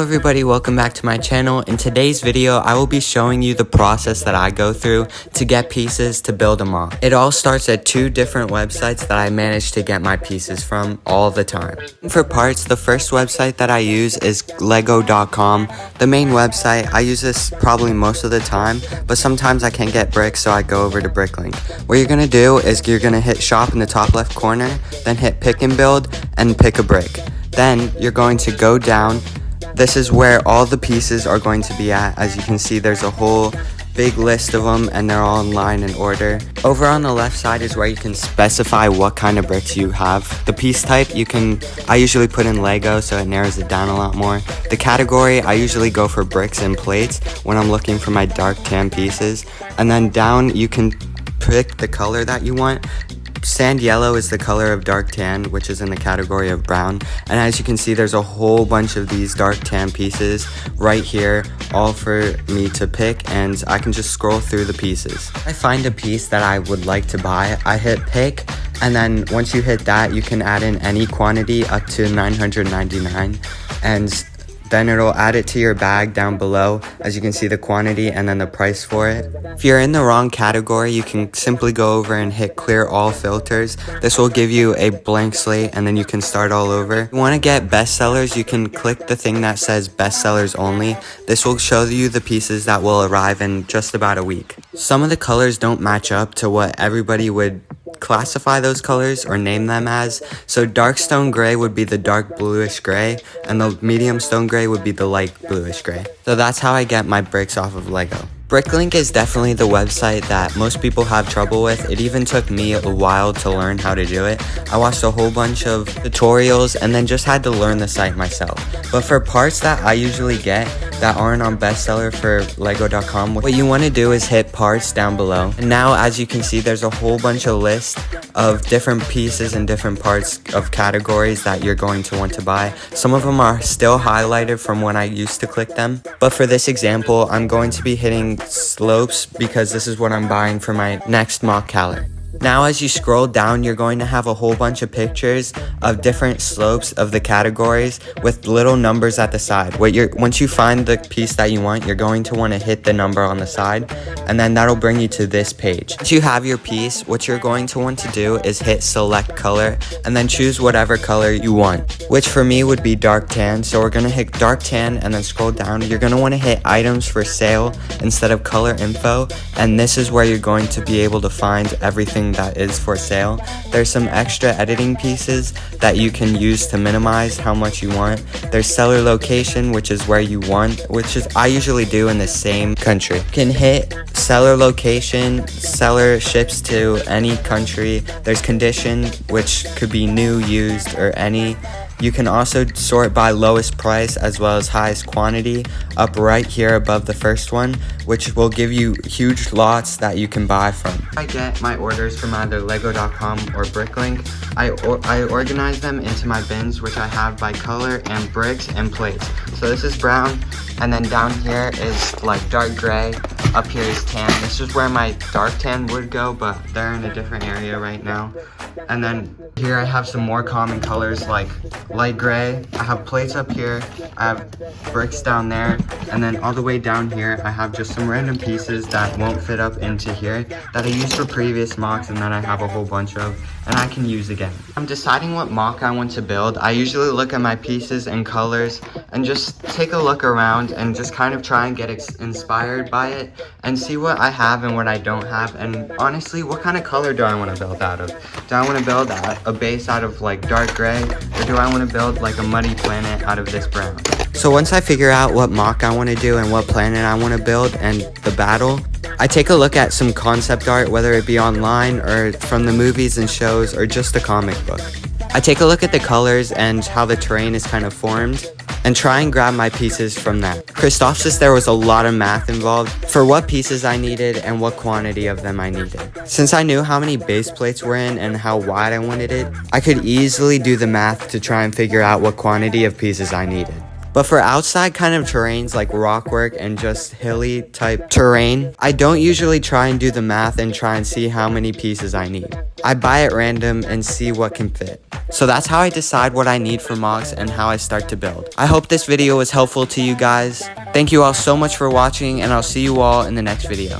Hello everybody, welcome back to my channel. In today's video, I will be showing you the process that I go through to get pieces to build a MOC. It all starts at two different websites that I manage to get my pieces from all the time. For parts, the first website that I use is lego.com. The main website, I use this probably most of the time, but sometimes I can't get bricks, so I go over to Bricklink. What you're gonna do is you're gonna hit shop in the top left corner, then hit pick and build and pick a brick. Then you're going to go down. This is where all the pieces are going to be at. As you can see, there's a whole big list of them and they're all in line in order. Over on the left side is where you can specify what kind of bricks you have. The piece type, I usually put in Lego, so it narrows it down a lot more. The category, I usually go for bricks and plates when I'm looking for my dark tan pieces. And then down, you can pick the color that you want. Sand yellow is the color of dark tan, which is in the category of brown. And as you can see, there's a whole bunch of these dark tan pieces right here, all for me to pick, and I can just scroll through the pieces. I find a piece that I would like to buy, I hit pick, and then once you hit that, you can add in any quantity up to 999, and then it'll add it to your bag down below. As you can see, the quantity and then the price for it. If you're in the wrong category, you can simply go over and hit clear all filters. This will give you a blank slate and then you can start all over. If you want to get bestsellers, you can click the thing that says bestsellers only. This will show you the pieces that will arrive in just about a week. Some of the colors don't match up to what everybody would classify those colors or name them as. So dark stone gray would be the dark bluish gray, and the medium stone gray would be the light bluish gray. So that's how I get my bricks off of Lego. Bricklink is definitely the website that most people have trouble with. It even took me a while to learn how to do it. I watched a whole bunch of tutorials and then just had to learn the site myself. But for parts that I usually get that aren't on bestseller for lego.com, what you want to do is hit parts down below. And now, as you can see, there's a whole bunch of lists of different pieces and different parts of categories that you're going to want to buy. Some of them are still highlighted from when I used to click them. But for this example, I'm going to be hitting slopes because this is what I'm buying for my next MOC Caller. Now as you scroll down, you're going to have a whole bunch of pictures of different slopes of the categories with little numbers at the side. Once you find the piece that you want, you're going to want to hit the number on the side, and then that'll bring you to this page. Once you have your piece, what you're going to want to do is hit select color and then choose whatever color you want, which for me would be dark tan. So we're going to hit dark tan and then scroll down. You're going to want to hit items for sale instead of color info, and this is where you're going to be able to find everything that is for sale. There's some extra editing pieces that you can use to minimize how much you want. There's seller location, which is where you want, which is I usually do in the same country. You can hit seller location, seller ships to any country. There's condition, which could be new, used, or any. You can also sort by lowest price as well as highest quantity up right here above the first one, which will give you huge lots that you can buy from. I get my orders from either lego.com or Bricklink. I organize them into my bins, which I have by color and bricks and plates. So this is brown, and then down here is like dark gray. Up here is tan. This is where my dark tan would go, but they're in a different area right now. And then here I have some more common colors like light gray. I have plates up here, I have bricks down there, and then all the way down here I have just some random pieces that won't fit up into here that I used for previous MOCs and that I have a whole bunch of and I can use again. I'm deciding what MOC I want to build. I usually look at my pieces and colors and just take a look around and just kind of try and get inspired by it and see what I have and what I don't have, and honestly, what kind of color do I want to build out of? Do I want to build a base out of like dark gray, or do I want to build like a muddy planet out of this brown? So once I figure out what MOC I want to do and what planet I want to build and the battle, I take a look at some concept art, whether it be online or from the movies and shows or just a comic book. I take a look at the colors and how the terrain is kind of formed and try and grab my pieces from that. Christophsis, there was a lot of math involved for what pieces I needed and what quantity of them I needed. Since I knew how many base plates were in and how wide I wanted it, I could easily do the math to try and figure out what quantity of pieces I needed. But for outside kind of terrains like rock work and just hilly type terrain, I don't usually try and do the math and try and see how many pieces I need. I buy at random and see what can fit. So that's how I decide what I need for MOCs and how I start to build. I hope this video was helpful to you guys. Thank you all so much for watching, and I'll see you all in the next video.